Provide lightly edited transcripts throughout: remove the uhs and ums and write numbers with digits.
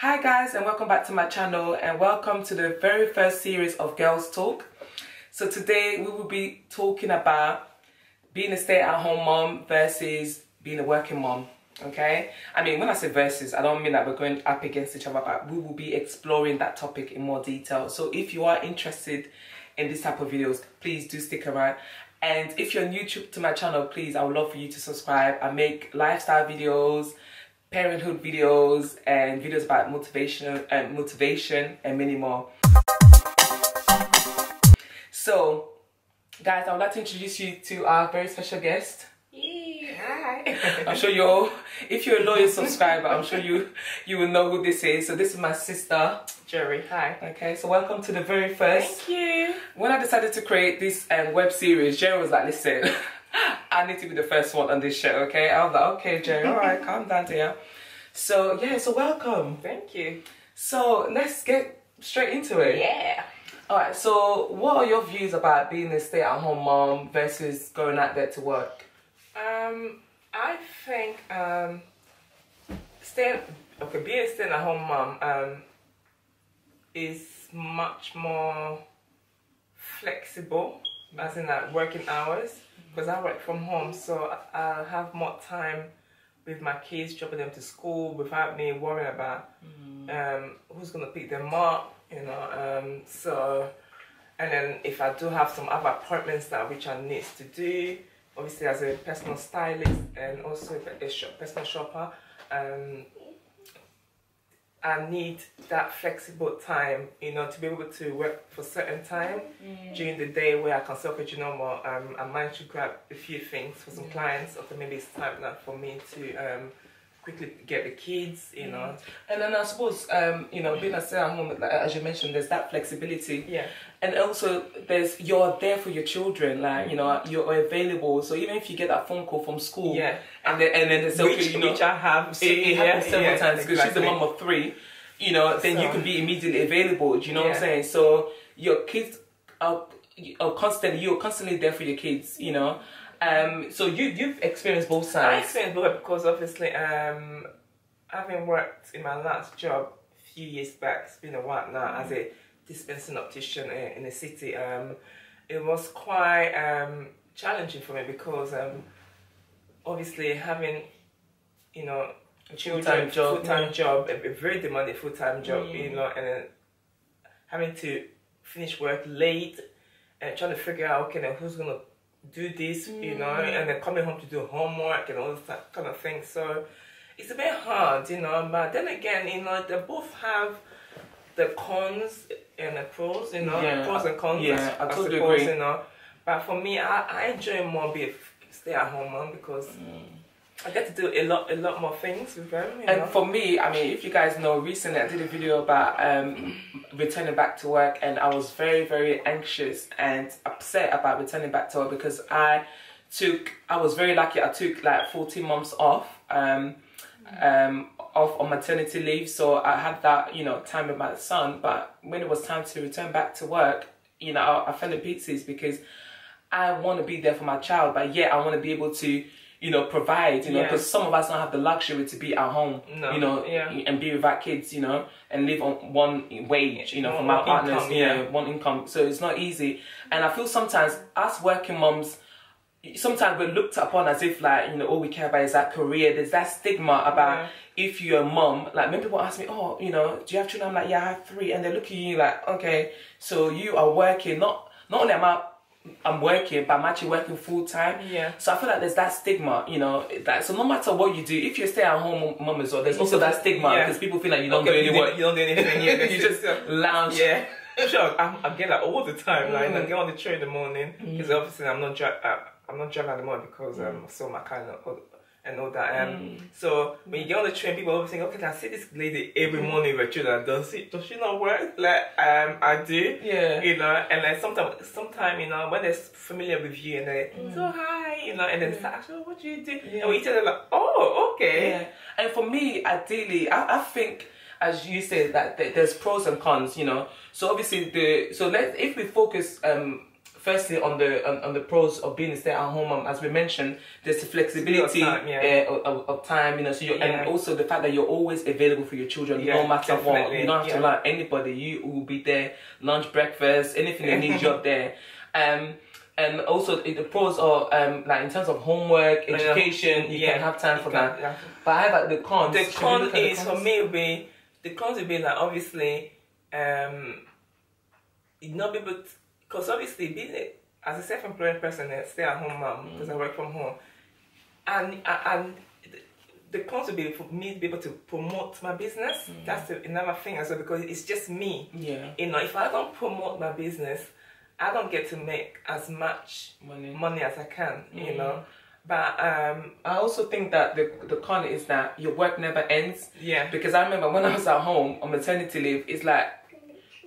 Hi guys, and welcome back to my channel, and welcome to the very first series of Girls Talk. So today we will be talking about being a stay-at-home mom versus being a working mom. Okay, I mean, when I say versus, I don't mean that we're going up against each other, but we will be exploring that topic in more detail. So if you are interested in this type of videos, please do stick around. And if you're new to my channel, please, I would love for you to subscribe. I make lifestyle videos, parenthood videos, and videos about motivation and many more. So guys, I would like to introduce you to our very special guest. Hi. I'm sure if you're a loyal subscriber, I'm sure you will know who this is. So this is my sister Jerry. Hi. Okay, so welcome to the very first. Thank you. When I decided to create this web series, Jerry was like, listen, I need to be the first one on this show, okay? I was like, okay, Jerry, all right, calm down, dear. So yeah, so welcome. Thank you. So let's get straight into it. Yeah. All right, so what are your views about being a stay-at-home mom versus going out there to work? I think being a stay-at-home mom is much more flexible, as in like working hours, because I work from home, so I have more time with my kids, dropping them to school without me worrying about who's gonna pick them up, you know. So, and then if I do have some other appointments that which I need to do, obviously as a personal stylist and also a personal shopper, I need that flexible time, you know, to be able to work for a certain time during the day where I can say, okay, you know what, I managed to grab a few things for some clients, or maybe it's time now for me to quickly get the kids, you know. And then I suppose, you know, being a stay-at-home, as you mentioned, there's that flexibility. Yeah. And also, you're there for your children, like, you know, you're available. So even if you get that phone call from school, yeah, and then there's which, you know, which I have, it happens several times because she's the mom of 3, you know, then so you can be immediately available. Do you know what I'm saying? So your kids you're constantly there for your kids, you know. So you've experienced both sides. I experienced both because obviously, having worked in my last job a few years back, it's been a while now, as a dispensing optician in the city, it was quite challenging for me because obviously having, you know, children, full-time job, a very demanding full-time job, you know, and then having to finish work late and trying to figure out, okay, now who's gonna do this, you know, and then coming home to do homework and all that kind of thing. So it's a bit hard, you know, but then again, you know, they both have the cons and the pros, you know, pros and cons, I totally agree. You know. But for me, I enjoy more being a stay-at-home mom because I get to do a lot more things with them. You know? For me, I mean, if you guys know, recently I did a video about returning back to work, and I was very, very anxious and upset about returning back to work because I was very lucky. I took like 14 months off. Off on maternity leave, so I had that, you know, time with my son. But when it was time to return back to work, you know, I fell in pieces because I want to be there for my child, but yet I want to be able to, you know, provide, you know, because some of us don't have the luxury to be at home, you know, and be with our kids, you know, and live on one wage, you know, from our partners, one income. So it's not easy. And I feel sometimes us working moms, sometimes we're looked upon as if, like, you know, all we care about is that career. There's that stigma about if you're a mom. Like, when people ask me, oh, you know, do you have children? I'm like, yeah, I have 3. And they look at you like, okay, so you are working. Not only I'm working, but I'm actually working full time. Yeah. So I feel like there's that stigma, you know. So no matter what you do, if you're a stay-at-home mom as well, there's also that stigma because people feel like you don't do any work. You don't do anything. Yeah, you just lounge. Yeah. Sure, I get that all the time. Like, I get on the train in the morning because obviously I'm not driving at the moment because I saw my car and all that. So when you get on the train, people always think, okay, I see this lady every morning with children. Does she not work? Like, I do. Yeah. You know, and like sometimes, you know, when they're familiar with you and they so hi, you know, and then they start, oh, what do you do? Yeah. And we tell them like, oh, okay. Yeah. And for me, ideally, I think, as you said, that there's pros and cons, you know. So obviously if we focus firstly on the pros of being a stay-at-home mom, as we mentioned, there's the flexibility of time, you know. So and also the fact that you're always available for your children, no matter what. You don't have to rely on anybody. You will be there, lunch, breakfast, anything they need, you're there. And also the pros are like in terms of homework, education, you can have time for that. Yeah. But I have like the cons. The con is for me would be like obviously not be able to, because obviously being as a self-employed person, a stay-at-home mom, because I work from home, and the cons would be for me to be able to promote my business. That's another thing as well, because it's just me. Yeah. You know, if I don't promote my business, I don't get to make as much money as I can, you know. But I also think that the con is that your work never ends. Yeah. Because I remember when I was at home on maternity leave, it's like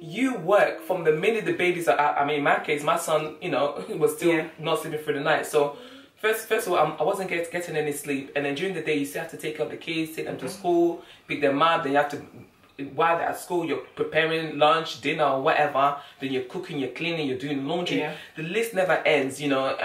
you work from the minute the babies are out. I mean, in my case, my son, you know, was still not sleeping through the night. So first of all, I wasn't getting any sleep. And then during the day, you still have to take care of the kids, take them to school, pick them up. Then you have to, while they're at school, you're preparing lunch, dinner, or whatever. Then you're cooking, you're cleaning, you're doing laundry. Yeah. The list never ends, you know.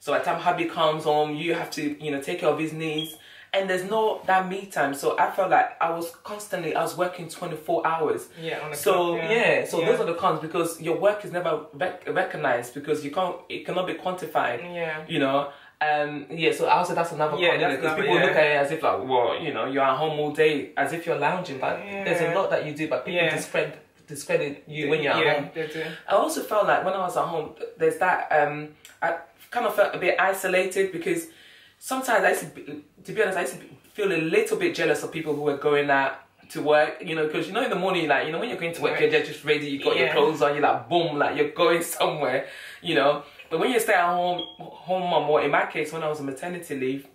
So by the time hubby comes home, you have to, you know, take care of his needs. And there's no that me time. So I felt like I was working 24 hours. Yeah. So those are the cons, because your work is never recognized, because it cannot be quantified. Yeah. You know. So also that's another con, because people look at it as if like, well, you know, you're at home all day, as if you're lounging, but there's a lot that you do, but people discredit you when you're at home. They do. I also felt like when I was at home, there's that I kind of felt a bit isolated, because sometimes I used to feel a little bit jealous of people who were going out to work, you know, because, you know, in the morning, like, you know, when you're going to work, you're just ready, you got your clothes on, you're like, boom, like, you're going somewhere, you know. But when you stay at home mom, or in my case, when I was on maternity leave,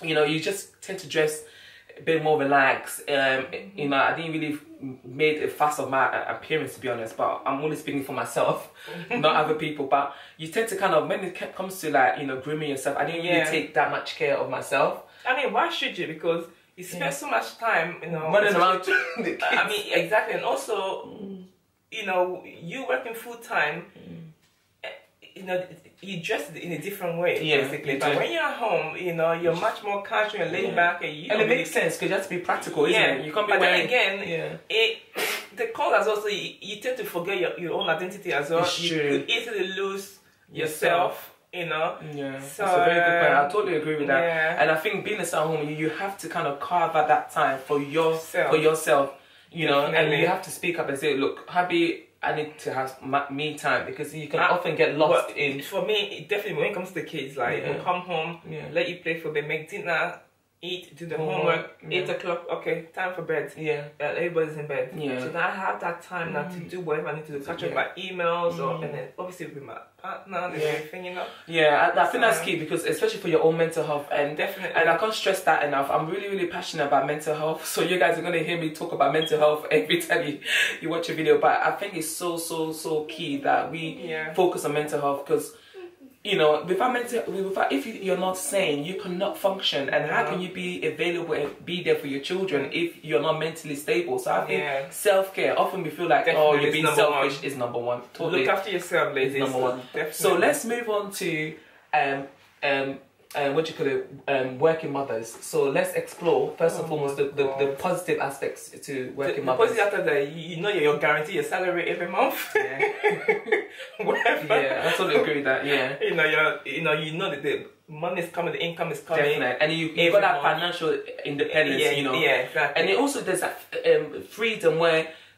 you know, you just tend to dress a bit more relaxed. You know, I didn't really made a fuss of my appearance, to be honest, but I'm only speaking for myself, not other people. But you tend to kind of, when it comes to like, you know, grooming yourself, I didn't really take that much care of myself. I mean, why should you? Because you spend so much time, you know, running around the kids. I mean, exactly. And also, you know, you working full time, you know, you dress in a different way, basically. But when you're at home, you know, you're much more casual and laid back, and it makes sense, because you have to be practical, isn't it? You can't be wearing. But then again, the colours also, you tend to forget your own identity as well. You could easily lose yourself, you know. Yeah, so, that's a very good point. I totally agree with that. Yeah. And I think being a stay-at-home, you have to kind of carve out that time for yourself, you know. And you have to speak up and say, look, hubby, I need to have me time, because you can often get lost in. For me, definitely when it comes to the kids, like we'll come home, let you play for them, make dinner, eat, do the homework, 8 o'clock, okay, time for bed. Yeah. Everybody's in bed. Yeah. So now I have that time now to do whatever I need to do, catch up my emails, and then obviously with my partner and everything, you know. Yeah, I think that's key, because especially for your own mental health, and definitely, and I can't stress that enough. I'm really, really passionate about mental health. So you guys are gonna hear me talk about mental health every time you watch a video. But I think it's so key that we focus on mental health, because, you know, if you're not sane, you cannot function. And how can you be available and be there for your children if you're not mentally stable? So I think self-care, often we feel like, definitely, you're being selfish, is number one. Totally. Look after yourself, ladies. Number one. Definitely. So let's move on to what you call it, working mothers. So let's explore first and foremost the positive aspects to working mothers. The positive aspect that you know you're guaranteed your salary every month. Whatever. Yeah, I totally agree with that. Yeah. You know that the money is coming, the income is coming. Definitely. And you got that financial independence. You know. Yeah, exactly. And it also there's that freedom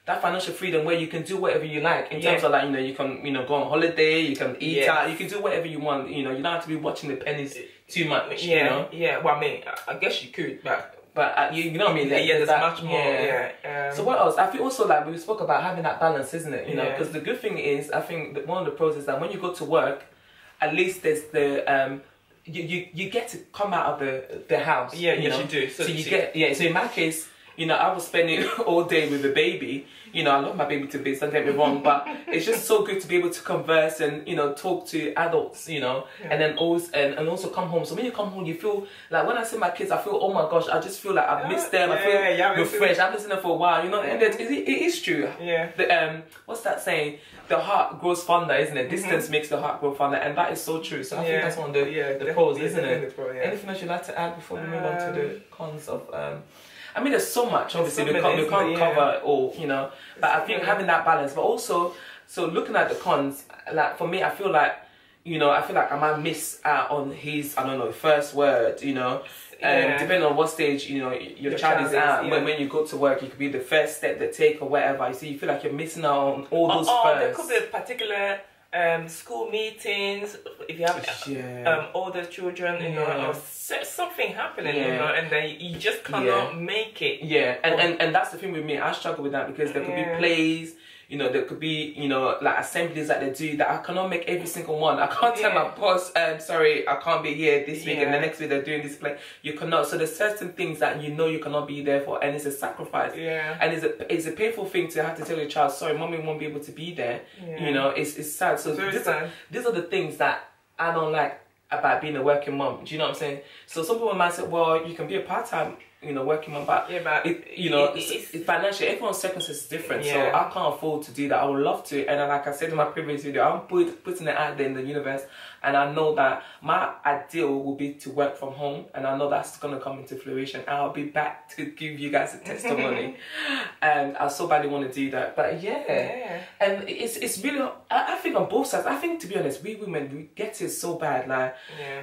that financial freedom where you can do whatever you like in terms of, like, you know, you can, you know, go on holiday, you can eat out, you can do whatever you want, you know, you don't have to be watching the pennies too much, you know. Yeah, well, I mean, I guess you could, but you know what I mean? Like, there's much more, So what else? I feel also like we spoke about having that balance, isn't it? You know, because the good thing is, I think that one of the pros is that when you go to work, at least there's the, you get to come out of the house. Yeah, you know? you do. So you get, so in my case, you know, I was spending all day with a baby. You know, I love my baby to bits, don't get me wrong, but it's just so good to be able to converse and, you know, talk to adults, you know, and then also come home. So when you come home, you feel like, when I see my kids, I feel, oh my gosh, I just feel like I've missed them. I feel refreshed. I haven't seen them for a while, you know, and it is true. Yeah. What's that saying? The heart grows fonder, isn't it? Distance makes the heart grow fonder, and that is so true. So I think that's one of the pros, isn't it? Anything else you'd like to add before we move on to the cons of? I mean, there's so much. Obviously, we can't cover it all, you know. But I think having that balance, but also, so looking at the cons, like for me, I feel like, you know, I might miss out on his, I don't know, first word, you know. Depending on what stage, you know, your child is at, when you go to work, it could be the first step they take or whatever. You see, you feel like you're missing out on all those firsts. There could be a particular school meetings, if you have older children, you know, or something happening, you know, and then you just cannot make it. And that's the thing with me. I struggle with that because there could be plays, you know, there could be, you know, like assemblies that they do that I cannot make every single one. I can't tell my boss, sorry, I can't be here this week, and the next week they're doing this play. You cannot. So there's certain things that you know you cannot be there for, and it's a sacrifice. And it's a painful thing to have to tell your child, sorry, mommy won't be able to be there. You know, it's sad. So these are the things that I don't like about being a working mom. Do you know what I'm saying? So some people might say, well, you can be a part-time, you know, working mom, but it's financially, everyone's circumstances is different, so I can't afford to do that. I would love to, and like I said in my previous video, I'm putting it out there in the universe, and I know that my ideal will be to work from home, and I know that's going to come into fruition. I'll be back to give you guys a testimony, and I so badly want to do that. But and it's really, I think on both sides. I think, to be honest, we women, we get it so bad, like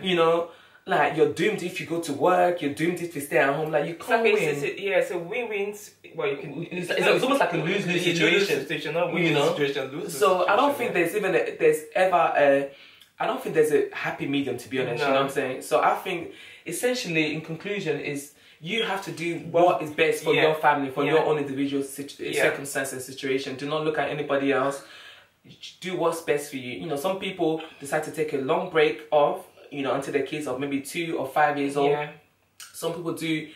you know. Like, you're doomed if you go to work, you're doomed if you stay at home, like, you can't win. It's a win-win, well, you can... It's almost like a lose-lose situation. Not win-win situation, lose-lose So, I don't think there's I don't think there's a happy medium, to be honest, you know what I'm saying? So, I think, essentially, in conclusion, is you have to do what is best for your family, for your own individual circumstance and situation. Do not look at anybody else. Do what's best for you. You know, some people decide to take a long break off, you know, until their kids are maybe 2 or 5 years old. Some people do.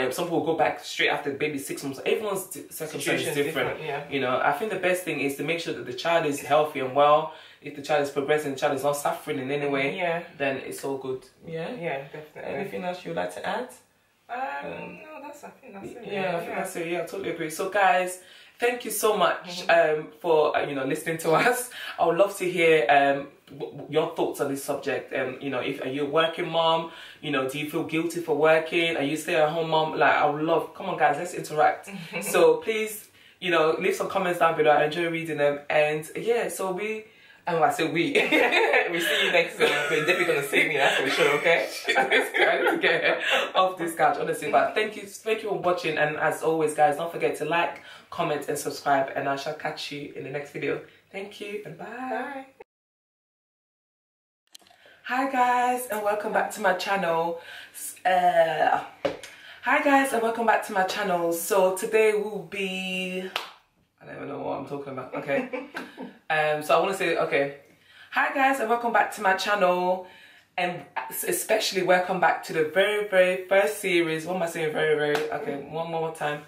Some people go back straight after the baby's 6 months. Everyone's circumstance is different. You know, I think the best thing is to make sure that the child is healthy and well. If the child is progressing, the child is not suffering in any way, then it's all good. Yeah, definitely. Anything else you'd like to add? No, I think that's it. I think that's it. Yeah, I totally agree. So, guys, thank you so much for you know, listening to us. I would love to hear your thoughts on this subject. You know, if are you a working mom? You know, do you feel guilty for working? Are you stay-at-home mom? Like, I would love. Come on, guys, let's interact. So please, you know, leave some comments down below. I enjoy reading them. And so we. And I say we. We see you next week. We're definitely gonna see me. That's for sure. Okay. I need to get off this couch, honestly. But thank you for watching. And as always, guys, don't forget to like, comment, and subscribe. And I shall catch you in the next video. Thank you and bye. Hi guys, and welcome back to my channel. So today will be, I don't even know what I'm talking about. Okay. So I want to say, hi guys, and welcome back to my channel, and especially welcome back to the very, very first series. What am I saying? Okay, one more time.